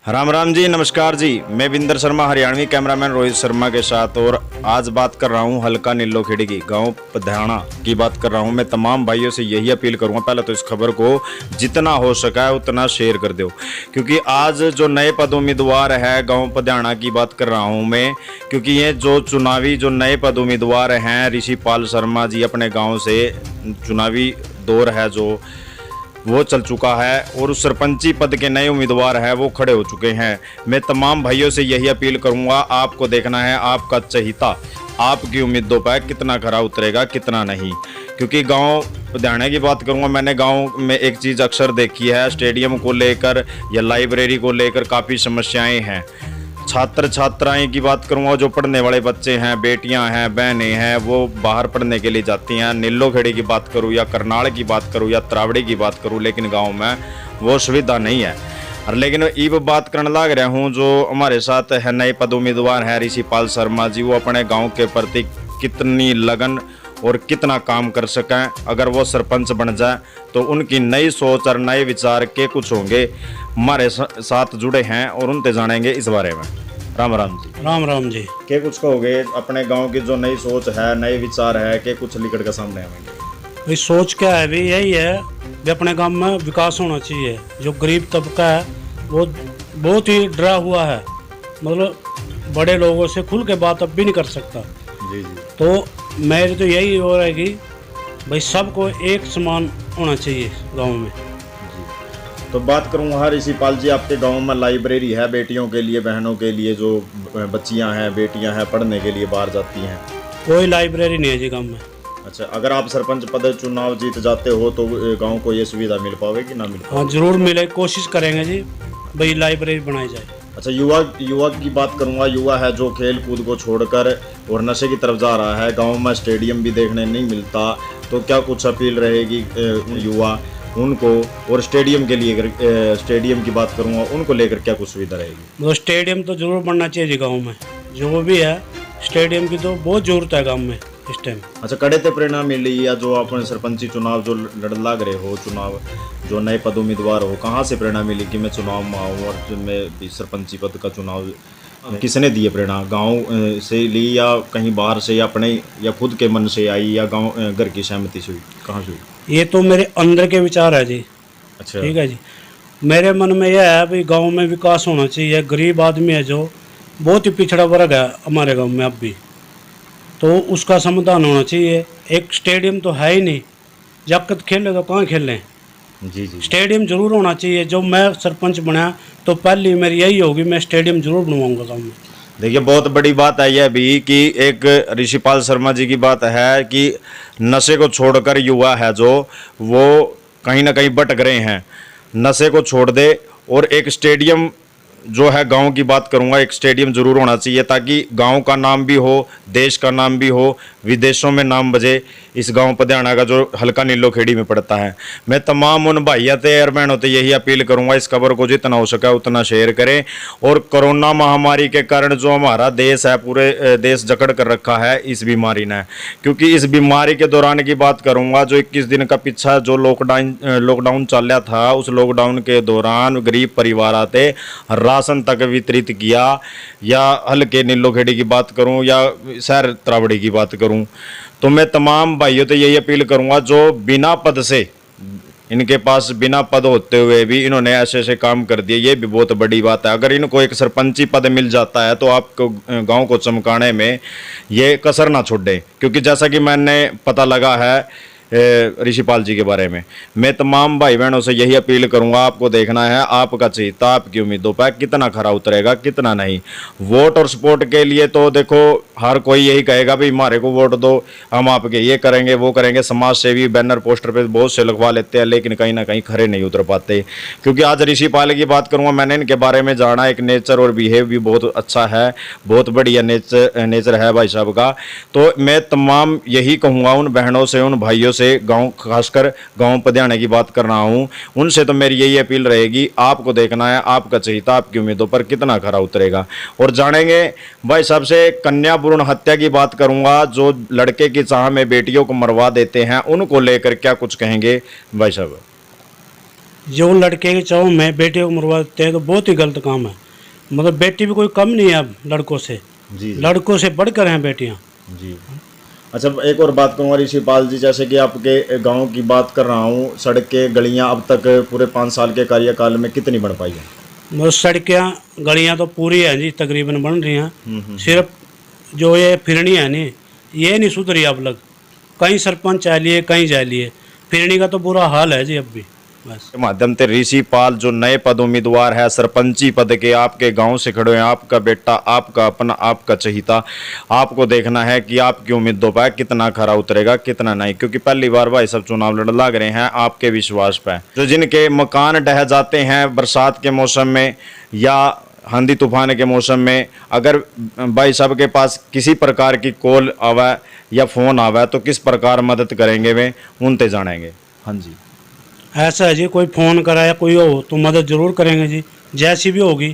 राम राम जी, नमस्कार जी। मैं बिंदर शर्मा, हरियाणवी कैमरामैन रोहित शर्मा के साथ, और आज बात कर रहा हूँ हल्का नीलोखेड़ी की, गांव पधाना की बात कर रहा हूँ। मैं तमाम भाइयों से यही अपील करूँगा, पहले तो इस खबर को जितना हो सका है उतना शेयर कर दो, क्योंकि आज जो नए पद उम्मीदवार है गांव पधाना की बात कर रहा हूँ मैं, क्योंकि ये जो चुनावी जो नए पद उम्मीदवार हैं, ऋषिपाल शर्मा जी अपने गाँव से चुनावी दौर है जो वो चल चुका है, और उस सरपंची पद के नए उम्मीदवार हैं वो खड़े हो चुके हैं। मैं तमाम भाइयों से यही अपील करूंगा, आपको देखना है आपका चहिता आपकी उम्मीदों पर कितना खरा उतरेगा कितना नहीं। क्योंकि गांव पधाना की बात करूंगा, मैंने गांव में एक चीज़ अक्सर देखी है, स्टेडियम को लेकर या लाइब्रेरी को लेकर काफ़ी समस्याएँ हैं। छात्र छात्राएं की बात करूंगा, जो पढ़ने वाले बच्चे हैं, बेटियां हैं, बहनें हैं, वो बाहर पढ़ने के लिए जाती हैं। नीलोखेड़ी की बात करूं या करनाल की बात करूं या त्रावड़ी की बात करूं, लेकिन गांव में वो सुविधा नहीं है। और लेकिन अब बात करने लग रहा हूं, जो हमारे साथ है नए पद उम्मीदवार हैं ऋषिपाल शर्मा जी, वो अपने गाँव के प्रति कितनी लगन और कितना काम कर सकें। अगर वो सरपंच बन जाए तो उनकी नई सोच और नए विचार के कुछ होंगे, हमारे साथ जुड़े हैं और उनसे जानेंगे इस बारे में। राम राम जी। राम राम जी। के कुछ कहोगे अपने गांव की जो नई सोच है, नए विचार है, के कुछ निकट के सामने आएंगे? भाई सोच क्या है, भी यही है कि अपने गांव में विकास होना चाहिए। जो गरीब तबका है वो बहुत ही डरा हुआ है, मतलब बड़े लोगों से खुल के बात अब भी नहीं कर सकता। जी जी। तो मेरी तो यही हो रहा है कि भाई सबको एक समान होना चाहिए गांव में। तो बात करूँगा ऋषिपाल जी, आपके गांव में लाइब्रेरी है बेटियों के लिए, बहनों के लिए, जो बच्चियां हैं, बेटियां हैं, पढ़ने के लिए बाहर जाती हैं? कोई लाइब्रेरी नहीं है जी गांव में। अच्छा, अगर आप सरपंच पद चुनाव जीत जाते हो तो गांव को ये सुविधा मिल पाएगी ना मिल पाएगी? हाँ जरूर मिले, कोशिश करेंगे जी भाई लाइब्रेरी बनाई जाए। अच्छा, युवा की बात करूंगा, युवा है जो खेल कूद को छोड़कर और नशे की तरफ जा रहा है। गांव में स्टेडियम भी देखने नहीं मिलता, तो क्या कुछ अपील रहेगी युवा उनको, और स्टेडियम के लिए स्टेडियम की बात करूंगा, उनको लेकर क्या कुछ सुविधा रहेगी? वो स्टेडियम तो जरूर बनना चाहिए जी गांव में, जो भी है स्टेडियम की तो बहुत जरूरत है गांव में इस टाइम। अच्छा, कड़े ते प्रेरणा मिली, या जो अपने सरपंची चुनाव जो लड़ लग रहे हो, चुनाव जो नए पद उम्मीदवार हो, कहाँ से प्रेरणा मिली कि मैं चुनाव में आऊँ और जो मैं भी सरपंची पद का चुनाव, किसने दी है प्रेरणा? गांव से ली या कहीं बाहर से, या अपने या खुद के मन से आई, या गांव घर की सहमति से हुई, कहाँ से हुई? ये तो मेरे अंदर के विचार है जी। अच्छा, ठीक है जी। मेरे मन में यह है भाई गांव में विकास होना चाहिए। गरीब आदमी है जो बहुत ही पिछड़ा वर्ग है हमारे गांव में अब भी, तो उसका समाधान होना चाहिए। एक स्टेडियम तो है ही नहीं, जब खेले तो कहाँ खेलें। जी जी। स्टेडियम जरूर होना चाहिए। जो मैं सरपंच बना तो पहली मेरी यही होगी, मैं स्टेडियम जरूर बनवाऊंगा गाँव में। देखिए, बहुत बड़ी बात है यह भी कि एक ऋषिपाल शर्मा जी की बात है कि नशे को छोड़कर युवा है जो वो कहीं ना कहीं भटक रहे हैं, नशे को छोड़ दे, और एक स्टेडियम जो है गांव की बात करूंगा, एक स्टेडियम जरूर होना चाहिए, ताकि गांव का नाम भी हो, देश का नाम भी हो, विदेशों में नाम बजे इस गांव पधाना का जो हल्का नीलोखेड़ी में पड़ता है। मैं तमाम उन भाइयों से और बहनों से यही अपील करूंगा, इस खबर को जितना हो सके उतना शेयर करें। और कोरोना महामारी के कारण जो हमारा देश है, पूरे देश जकड़ कर रखा है इस बीमारी ने, क्योंकि इस बीमारी के दौरान की बात करूंगा, जो 21 दिन का पीछा जो लॉकडाउन चल रहा था, उस लॉकडाउन के दौरान गरीब परिवार आते राशन तक वितरित किया, या हल्के नीलोखेड़ी की बात करूं या शहर त्रावड़ी की बात करूं, तो मैं तमाम भाइयों से यही अपील करूंगा, जो बिना पद से, इनके पास बिना पद होते हुए भी इन्होंने ऐसे ऐसे काम कर दिए, ये भी बहुत बड़ी बात है। अगर इनको एक सरपंची पद मिल जाता है तो आपको गांव को चमकाने में ये कसर ना छोड़े, क्योंकि जैसा कि मैंने पता लगा है ऋषिपाल जी के बारे में, मैं तमाम भाई बहनों से यही अपील करूंगा, आपको देखना है आपका चहिता आपकी उम्मीदों पर कितना खरा उतरेगा कितना नहीं। वोट और सपोर्ट के लिए तो देखो हर कोई यही कहेगा भाई हमारे को वोट दो, हम आपके ये करेंगे वो करेंगे, समाज सेवी बैनर पोस्टर पे बहुत से लगवा लेते हैं, लेकिन कहीं ना कहीं खरे नहीं उतर पाते। क्योंकि आज ऋषिपाल की बात करूँगा, मैंने इनके बारे में जाना, एक नेचर और बिहेव भी बहुत अच्छा है, बहुत बढ़िया नेचर है भाई साहब का। तो मैं तमाम यही कहूँगा उन बहनों से, उन भाइयों से, गांव खासकर गांव पधाने की बात कर रहा हूं, उनसे तो मेरी यही अपील रहेगी, आपको देखना है आपका चहिता आपकी उम्मीदों पर कितना खरा उतरेगा। और जानेंगे भाई साहब से कन्या भ्रूण हत्या की बात करूंगा, जो लड़के की चाह में बेटियों को मरवा देते हैं, उनको लेकर क्या कुछ कहेंगे भाई साहब? जो लड़के के चाहो मैं बेटे को मरवा देते हैं तो बहुत ही गलत काम है। मतलब बेटी भी कोई कम नहीं है अब लड़कों से, जी लड़कों से बढ़कर हैं बेटियां। जी। अच्छा, एक और बात करूँगा ऋषिपाल जी, जैसे कि आपके गांव की बात कर रहा हूँ, सड़कें गलियां अब तक पूरे 5 साल के कार्यकाल में कितनी बन पाई है? वो सड़कें गलियां तो पूरी हैं जी, तकरीबन बन रही हैं। सिर्फ जो ये फिरनी है नी, ये नहीं सुधरी अब लग। कहीं सरपंच चाह लिए, कहीं जा लिए, फिरनी का तो बुरा हाल है जी अब भी। बस के माध्यम से ऋषिपाल जो नए पद उम्मीदवार है सरपंची पद के, आपके गांव से खड़े हैं, आपका बेटा, आपका अपना, आपका चहीता, आपको देखना है कि आपकी उम्मीदों पर कितना खरा उतरेगा, कितना नहीं, क्योंकि पहली बार भाई सब चुनाव लड़ लग रहे हैं आपके विश्वास पर। जो जिनके मकान ढह जाते हैं बरसात के मौसम में या आंधी तूफान के मौसम में, अगर भाई साहब के पास किसी प्रकार की कॉल आवे या फ़ोन आवे तो किस प्रकार मदद करेंगे वे, उनते जानेंगे। हाँ जी, ऐसा है जी, कोई फ़ोन करा या कोई हो तो मदद ज़रूर करेंगे जी, जैसी भी होगी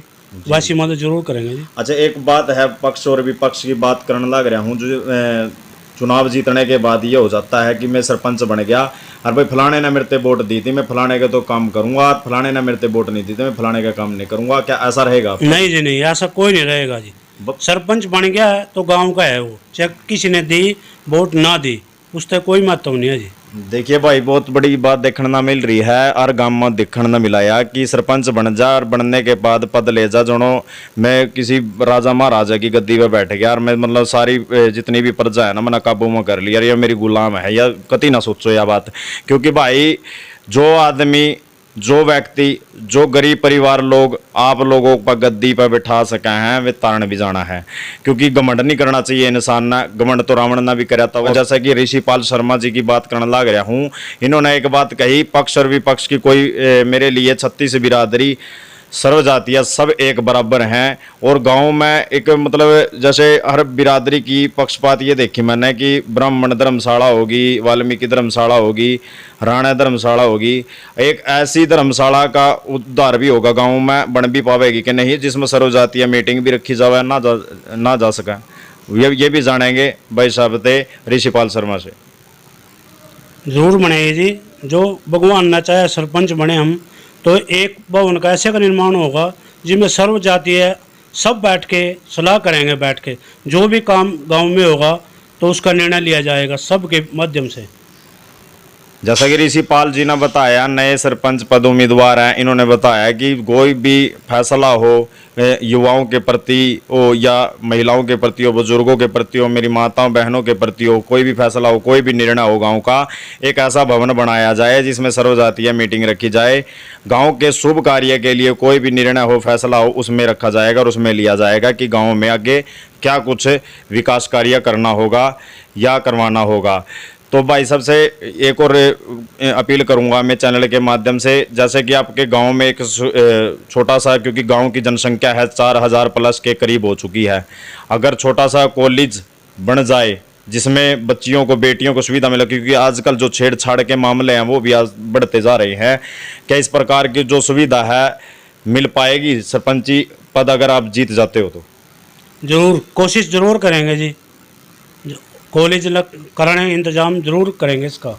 वैसी मदद ज़रूर करेंगे जी। अच्छा, एक बात है, पक्ष और विपक्ष की बात करने लग रहा हूँ। जो चुनाव जीतने के बाद ये हो जाता है कि मैं सरपंच बन गया और भाई फलाने ने मेरे पे वोट दी थी, मैं फलाने का तो काम करूंगा, और फलाने ने मेरे पे वोट नहीं दी थी, मैं फलाने का काम नहीं करूंगा। क्या ऐसा रहेगा? नहीं जी नहीं, ऐसा कोई नहीं रहेगा जी। सरपंच बन गया है तो गांव का है वो, चाहे किसी ने दी वोट ना दी, उससे कोई महत्व नहीं है जी। देखिए भाई, बहुत बड़ी बात देखने ना मिल रही है और गांव में देखने ना मिलाया कि सरपंच बन जा और बनने के बाद पद ले जा, जोनो मैं किसी राजा महाराजा की गद्दी पे बैठ गया और मैं मतलब सारी जितनी भी प्रजा है ना मैंने काबू में कर लिया, या मेरी गुलाम है, या कति ना सोचो यह बात। क्योंकि भाई जो आदमी, जो व्यक्ति, जो गरीब परिवार लोग आप लोगों पर गद्दी पर बिठा सके हैं, वे तारण भी जाना है। क्योंकि घमंड नहीं करना चाहिए इंसान ना, घमंड तो रावण ना भी करा था। जैसा कि ऋषिपाल शर्मा जी की बात करने लग रहा हूँ, इन्होंने एक बात कही, पक्ष और विपक्ष की कोई मेरे लिए 36 बिरादरी सर्व जातियाँ सब एक बराबर हैं। और गांव में एक मतलब जैसे हर बिरादरी की पक्षपात ये देखी मैंने कि ब्राह्मण धर्मशाला होगी, वाल्मीकि धर्मशाला होगी, राणा धर्मशाला होगी, एक ऐसी धर्मशाला का उद्धार भी होगा गांव में, बन भी पावेगी कि नहीं, जिसमें सर्व जातीय मीटिंग भी रखी जावे, ना जा सके। ये भी जानेंगे भाई साहब थे ऋषिपाल शर्मा से। जरूर बनेगी जी, जो भगवान ना चाहे सरपंच बने हम तो एक भवन का ऐसे का निर्माण होगा जिसमें सर्व जातीय सब बैठ के सलाह करेंगे, बैठ के जो भी काम गांव में होगा तो उसका निर्णय लिया जाएगा सबके माध्यम से। जैसा कि ऋषिपाल जी ने बताया, नए सरपंच पद उम्मीदवार हैं, इन्होंने बताया कि कोई भी फैसला हो युवाओं के प्रति हो या महिलाओं के प्रति हो, बुजुर्गों के प्रति हो, मेरी माताओं बहनों के प्रति हो, कोई भी फैसला हो, कोई भी निर्णय हो गांव का, एक ऐसा भवन बनाया जाए जिसमें सर्वजातीय मीटिंग रखी जाए। गांव के शुभ कार्य के लिए कोई भी निर्णय हो, फैसला हो, उसमें रखा जाएगा और उसमें लिया जाएगा कि गाँव में आगे क्या कुछ विकास कार्य करना होगा या करवाना होगा। तो भाई सबसे एक और अपील करूंगा मैं चैनल के माध्यम से, जैसे कि आपके गांव में एक छोटा सा, क्योंकि गांव की जनसंख्या है 4000 प्लस के करीब हो चुकी है, अगर छोटा सा कॉलेज बन जाए जिसमें बच्चियों को, बेटियों को सुविधा मिले, क्योंकि आजकल जो छेड़छाड़ के मामले हैं वो भी आज बढ़ते जा रहे हैं, क्या इस प्रकार की जो सुविधा है मिल पाएगी सरपंची पद अगर आप जीत जाते हो तो? जरूर कोशिश जरूर करेंगे जी, कॉलेज कराने इंतजाम जरूर करेंगे इसका।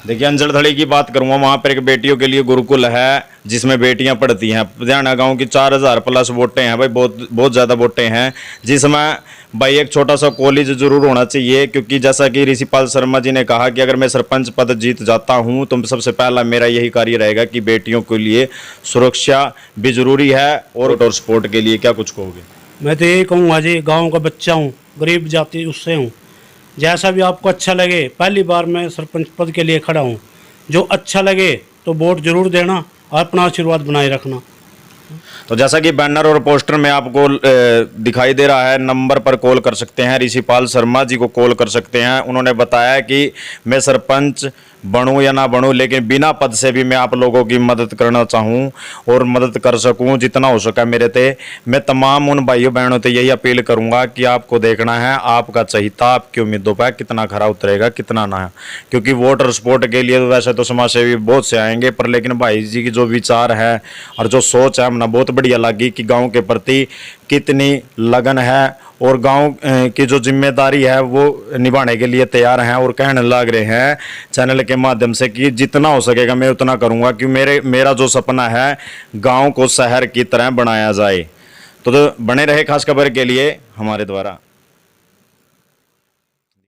देखिए, अंजड़धड़ी की बात करूंगा, वहाँ पर एक बेटियों के लिए गुरुकुल है जिसमें बेटियां पढ़ती हैं। लुधियाना गांव की 4000 प्लस वोटें हैं भाई, बहुत ज़्यादा वोटें हैं, जिसमें भाई एक छोटा सा कॉलेज जरूर होना चाहिए। क्योंकि जैसा कि ऋषिपाल शर्मा जी ने कहा कि अगर मैं सरपंच पद जीत जाता हूं तो सबसे पहला मेरा यही कार्य रहेगा कि बेटियों के लिए सुरक्षा भी जरूरी है। और स्पोर्ट के लिए क्या कुछ कहोगे? मैं तो यही कहूँगा जी, गाँव का बच्चा हूँ, गरीब जाति उससे हूँ, जैसा भी आपको अच्छा लगे, पहली बार मैं सरपंच पद के लिए खड़ा हूँ, जो अच्छा लगे तो वोट जरूर देना और अपना आशीर्वाद बनाए रखना। तो जैसा कि बैनर और पोस्टर में आपको दिखाई दे रहा है, नंबर पर कॉल कर सकते हैं, ऋषिपाल शर्मा जी को कॉल कर सकते हैं। उन्होंने बताया कि मैं सरपंच बनूं या ना बनूं, लेकिन बिना पद से भी मैं आप लोगों की मदद करना चाहूं और मदद कर सकूं जितना हो सका मेरे ते। मैं तमाम उन भाइयों बहनों से यही अपील करूंगा कि आपको देखना है आपका चहीता आपकी उम्मीदों पर कितना खरा उतरेगा, कितना ना। क्योंकि वोट और सपोर्ट के लिए तो वैसे तो समाज सेवी बहुत से आएंगे, पर लेकिन भाई जी की जो विचार है और जो सोच है भावना बहुत बढ़िया लगी कि गांव के प्रति कितनी लगन है और गांव की जो जिम्मेदारी है वो निभाने के लिए तैयार हैं और कहने लग रहे हैं चैनल के माध्यम से कि जितना हो सकेगा मैं उतना करूंगा कि मेरा जो सपना है गांव को शहर की तरह बनाया जाए। तो बने रहे खास खबर के लिए हमारे द्वारा।